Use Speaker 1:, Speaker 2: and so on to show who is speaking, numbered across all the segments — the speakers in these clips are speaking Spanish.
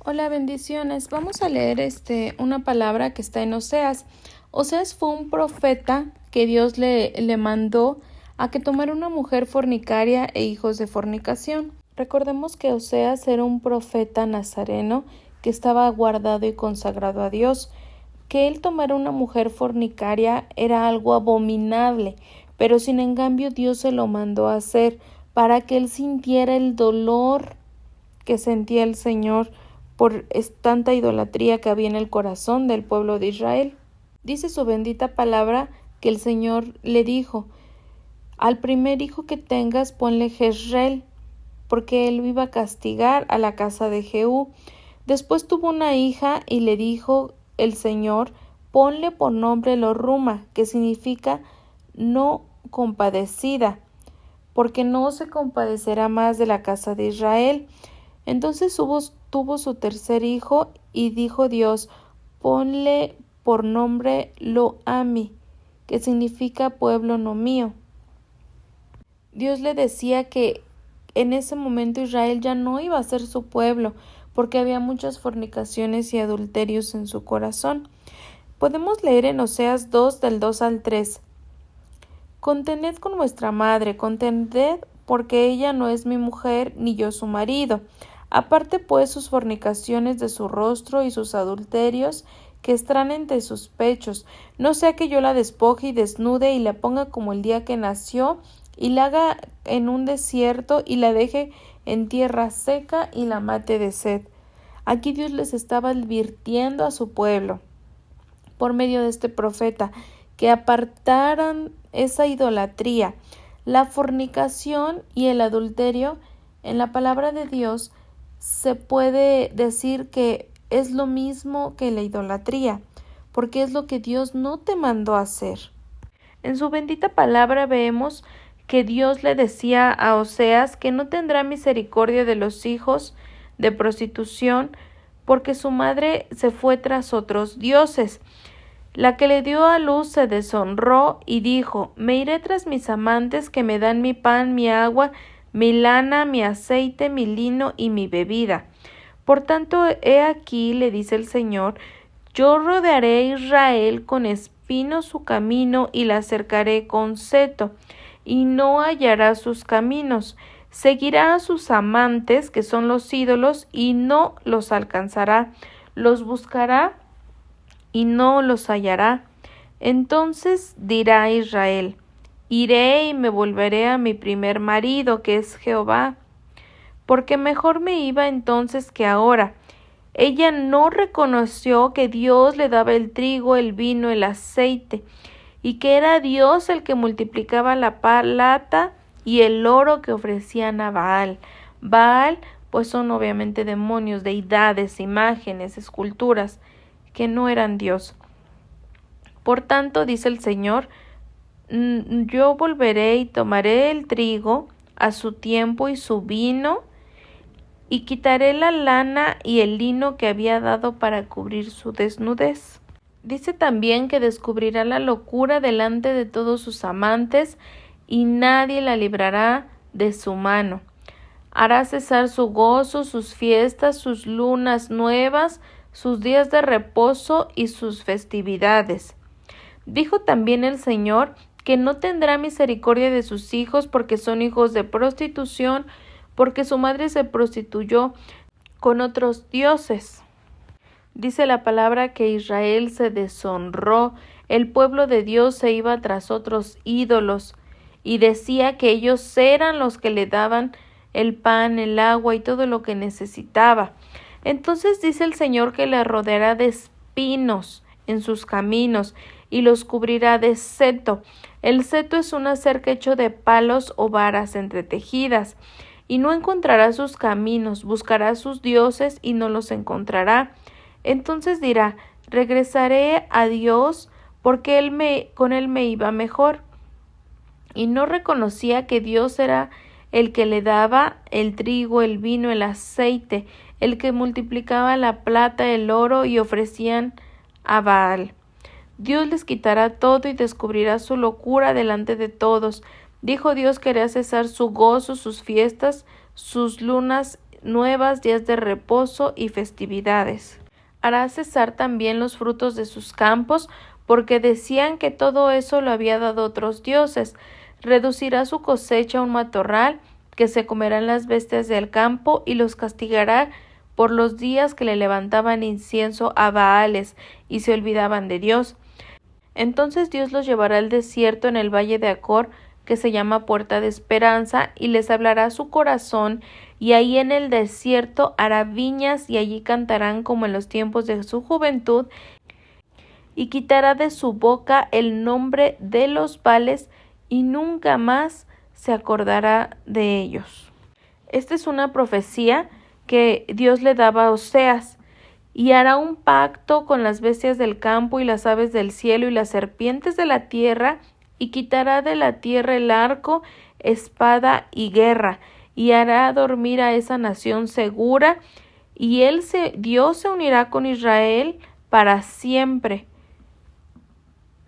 Speaker 1: Hola, bendiciones. Vamos a leer una palabra que está en Oseas. Oseas fue un profeta que Dios le mandó a que tomara una mujer fornicaria e hijos de fornicación. Recordemos que Oseas era un profeta nazareno que estaba guardado y consagrado a Dios. Que él tomara una mujer fornicaria era algo abominable, pero sin en cambio Dios se lo mandó a hacer para que él sintiera el dolor que sentía el Señor por tanta idolatría que había en el corazón del pueblo de Israel. Dice su bendita palabra que el Señor le dijo: al primer hijo que tengas ponle Jezreel, porque él iba a castigar a la casa de Jehú. Después tuvo una hija y le dijo el Señor: ponle por nombre Lo-Ruma, que significa no compadecida, porque no se compadecerá más de la casa de Israel. Entonces tuvo su tercer hijo y dijo Dios: ponle por nombre Lo-Ami, que significa pueblo no mío. Dios le decía que en ese momento Israel ya no iba a ser su pueblo, porque había muchas fornicaciones y adulterios en su corazón. Podemos leer en Oseas 2 del 2 al 3. Contended con vuestra madre, contended, porque ella no es mi mujer, ni yo su marido. Aparte pues sus fornicaciones de su rostro y sus adulterios que están entre sus pechos, no sea que yo la despoje y desnude y la ponga como el día que nació, y la haga en un desierto y la deje en tierra seca y la mate de sed. Aquí Dios les estaba advirtiendo a su pueblo, por medio de este profeta, que apartaran esa idolatría. La fornicación y el adulterio, en la palabra de Dios, se puede decir que es lo mismo que la idolatría, porque es lo que Dios no te mandó a hacer. En su bendita palabra vemos que Dios le decía a Oseas que no tendrá misericordia de los hijos de prostitución, porque su madre se fue tras otros dioses. La que le dio a luz se deshonró y dijo: me iré tras mis amantes que me dan mi pan, mi agua, mi lana, mi aceite, mi lino y mi bebida. Por tanto, he aquí, le dice el Señor, yo rodearé a Israel con espinos su camino y la cercaré con seto, y no hallará sus caminos. Seguirá a sus amantes, que son los ídolos, y no los alcanzará. Los buscará y no los hallará. Entonces dirá Israel: iré y me volveré a mi primer marido, que es Jehová, porque mejor me iba entonces que ahora. Ella no reconoció que Dios le daba el trigo, el vino, el aceite, y que era Dios el que multiplicaba la plata y el oro que ofrecían a Baal. Baal, pues son obviamente demonios, deidades, imágenes, esculturas, que no eran Dios. Por tanto, dice el Señor, yo volveré y tomaré el trigo a su tiempo y su vino, y quitaré la lana y el lino que había dado para cubrir su desnudez. Dice también que descubrirá la locura delante de todos sus amantes, y nadie la librará de su mano. Hará cesar su gozo, sus fiestas, sus lunas nuevas, sus días de reposo y sus festividades. Dijo también el Señor que no tendrá misericordia de sus hijos, porque son hijos de prostitución, porque su madre se prostituyó con otros dioses. Dice la palabra que Israel se deshonró, el pueblo de Dios se iba tras otros ídolos, y decía que ellos eran los que le daban el pan, el agua y todo lo que necesitaba. Entonces dice el Señor que le rodeará de espinos en sus caminos y los cubrirá de seto. El seto es una cerca hecho de palos o varas entretejidas, y no encontrará sus caminos, buscará sus dioses y no los encontrará. Entonces dirá: regresaré a Dios, porque con él me iba mejor. Y no reconocía que Dios era el que le daba el trigo, el vino, el aceite, el que multiplicaba la plata, el oro, y ofrecían a Baal. Dios les quitará todo y descubrirá su locura delante de todos. Dijo Dios que hará cesar su gozo, sus fiestas, sus lunas nuevas, días de reposo y festividades. Hará cesar también los frutos de sus campos, porque decían que todo eso lo había dado otros dioses. Reducirá su cosecha a un matorral, que se comerán las bestias del campo, y los castigará por los días que le levantaban incienso a Baales y se olvidaban de Dios. Entonces Dios los llevará al desierto en el valle de Acor, que se llama Puerta de Esperanza, y les hablará a su corazón, y ahí en el desierto hará viñas, y allí cantarán como en los tiempos de su juventud, y quitará de su boca el nombre de los Baales, y nunca más se acordará de ellos. Esta es una profecía que Dios le daba a Oseas. Y hará un pacto con las bestias del campo y las aves del cielo y las serpientes de la tierra, y quitará de la tierra el arco, espada y guerra, y hará dormir a esa nación segura, y Dios se unirá con Israel para siempre,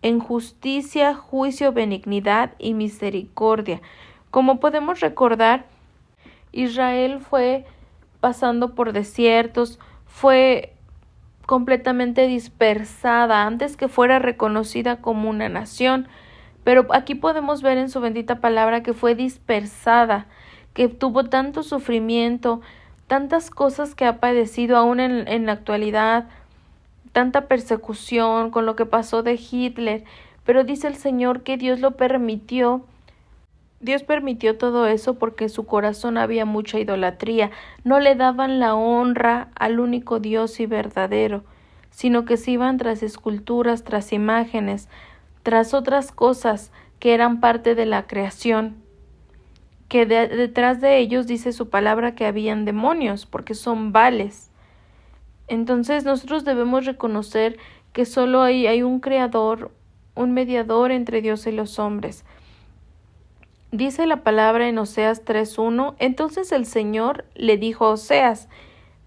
Speaker 1: en justicia, juicio, benignidad y misericordia. Como podemos recordar, Israel fue pasando por desiertos, fue completamente dispersada antes que fuera reconocida como una nación. Pero aquí podemos ver en su bendita palabra que fue dispersada, que tuvo tanto sufrimiento, tantas cosas que ha padecido aún en la actualidad, tanta persecución con lo que pasó de Hitler. Pero dice el Señor que Dios lo permitió. Dios permitió todo eso porque en su corazón había mucha idolatría. No le daban la honra al único Dios y verdadero, sino que se iban tras esculturas, tras imágenes, tras otras cosas que eran parte de la creación. Que detrás de ellos dice su palabra que habían demonios, porque son Baales. Entonces nosotros debemos reconocer que solo hay un creador, un mediador entre Dios y los hombres. Dice la palabra en Oseas 3:1, entonces el Señor le dijo a Oseas,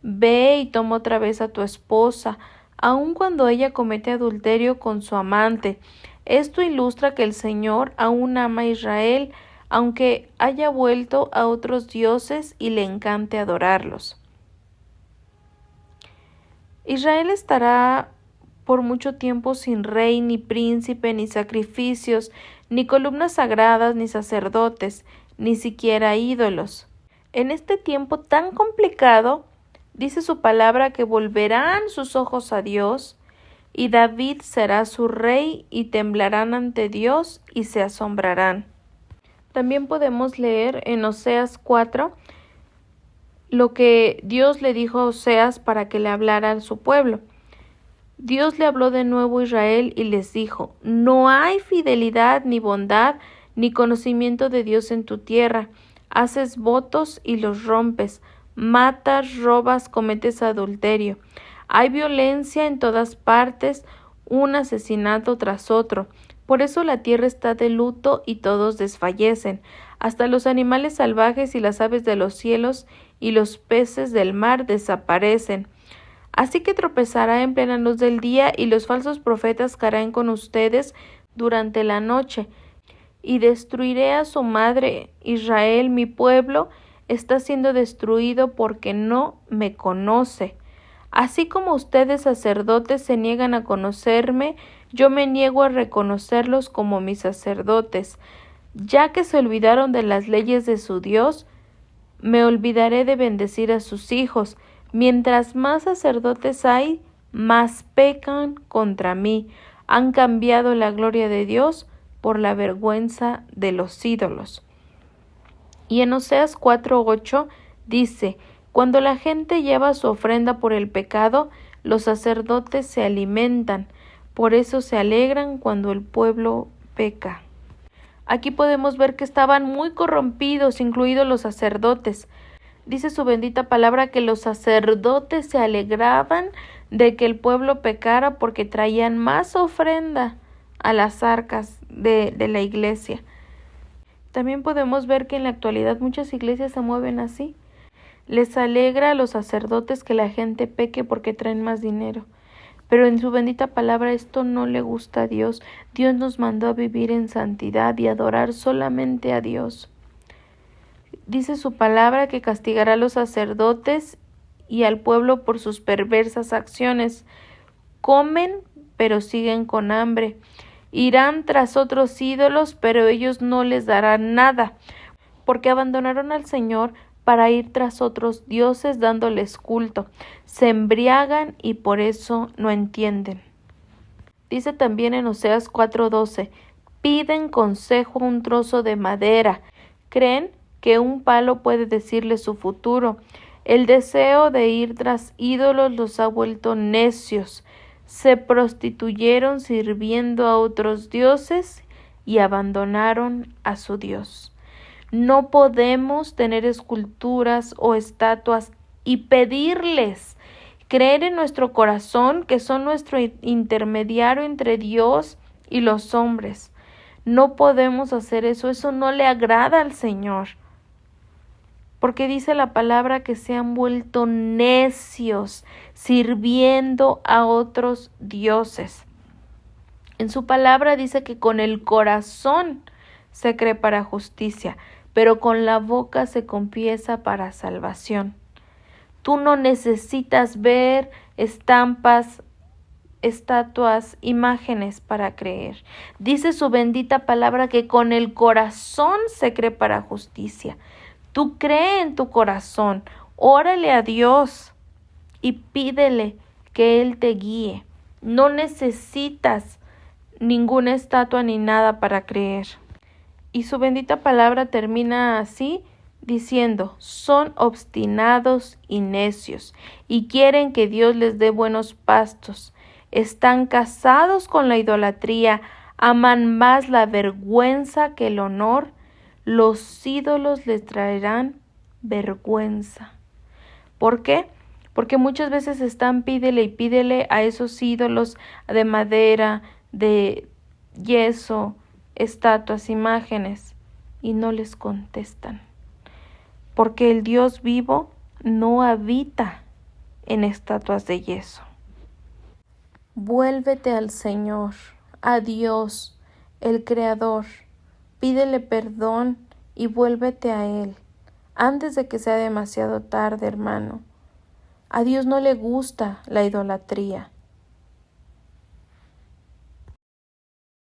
Speaker 1: ve y toma otra vez a tu esposa, aun cuando ella comete adulterio con su amante. Esto ilustra que el Señor aún ama a Israel, aunque haya vuelto a otros dioses y le encante adorarlos. Israel estará por mucho tiempo sin rey, ni príncipe, ni sacrificios, ni columnas sagradas, ni sacerdotes, ni siquiera ídolos. En este tiempo tan complicado, dice su palabra que volverán sus ojos a Dios, y David será su rey, y temblarán ante Dios, y se asombrarán. También podemos leer en Oseas 4 lo que Dios le dijo a Oseas para que le hablara a su pueblo. Dios le habló de nuevo a Israel y les dijo, no hay fidelidad, ni bondad, ni conocimiento de Dios en tu tierra. Haces votos y los rompes, matas, robas, cometes adulterio. Hay violencia en todas partes, un asesinato tras otro. Por eso la tierra está de luto y todos desfallecen, hasta los animales salvajes y las aves de los cielos y los peces del mar desaparecen. Así que tropezará en plena luz del día, y los falsos profetas caerán con ustedes durante la noche. Y destruiré a su madre. Israel, mi pueblo, está siendo destruido porque no me conoce. Así como ustedes, sacerdotes, se niegan a conocerme, yo me niego a reconocerlos como mis sacerdotes. Ya que se olvidaron de las leyes de su Dios, me olvidaré de bendecir a sus hijos. Mientras más sacerdotes hay, más pecan contra mí. Han cambiado la gloria de Dios por la vergüenza de los ídolos. Y en Oseas 4:8 dice, cuando la gente lleva su ofrenda por el pecado, los sacerdotes se alimentan. Por eso se alegran cuando el pueblo peca. Aquí podemos ver que estaban muy corrompidos, incluidos los sacerdotes. Dice su bendita palabra que los sacerdotes se alegraban de que el pueblo pecara porque traían más ofrenda a las arcas de la iglesia. También podemos ver que en la actualidad muchas iglesias se mueven así. Les alegra a los sacerdotes que la gente peque porque traen más dinero. Pero en su bendita palabra esto no le gusta a Dios. Dios nos mandó a vivir en santidad y adorar solamente a Dios. Dice su palabra que castigará a los sacerdotes y al pueblo por sus perversas acciones. Comen, pero siguen con hambre. Irán tras otros ídolos, pero ellos no les darán nada, porque abandonaron al Señor para ir tras otros dioses dándoles culto. Se embriagan y por eso no entienden. Dice también en Oseas 4:12, piden consejo a un trozo de madera. Creen que un palo puede decirles su futuro. El deseo de ir tras ídolos los ha vuelto necios. Se prostituyeron sirviendo a otros dioses y abandonaron a su Dios. No podemos tener esculturas o estatuas y pedirles, creer en nuestro corazón que son nuestro intermediario entre Dios y los hombres. No podemos hacer eso, eso no le agrada al Señor. Porque dice la palabra que se han vuelto necios sirviendo a otros dioses. En su palabra dice que con el corazón se cree para justicia, pero con la boca se confiesa para salvación. Tú no necesitas ver estampas, estatuas, imágenes para creer. Dice su bendita palabra que con el corazón se cree para justicia. Tú cree en tu corazón, órale a Dios y pídele que Él te guíe. No necesitas ninguna estatua ni nada para creer. Y su bendita palabra termina así, diciendo, son obstinados y necios, y quieren que Dios les dé buenos pastos. Están casados con la idolatría, aman más la vergüenza que el honor. Los ídolos les traerán vergüenza. ¿Por qué? Porque muchas veces están pídele y pídele a esos ídolos de madera, de yeso, estatuas, imágenes, y no les contestan. Porque el Dios vivo no habita en estatuas de yeso. Vuélvete al Señor, a Dios, el Creador. Pídele perdón y vuélvete a Él, antes de que sea demasiado tarde, hermano. A Dios no le gusta la idolatría.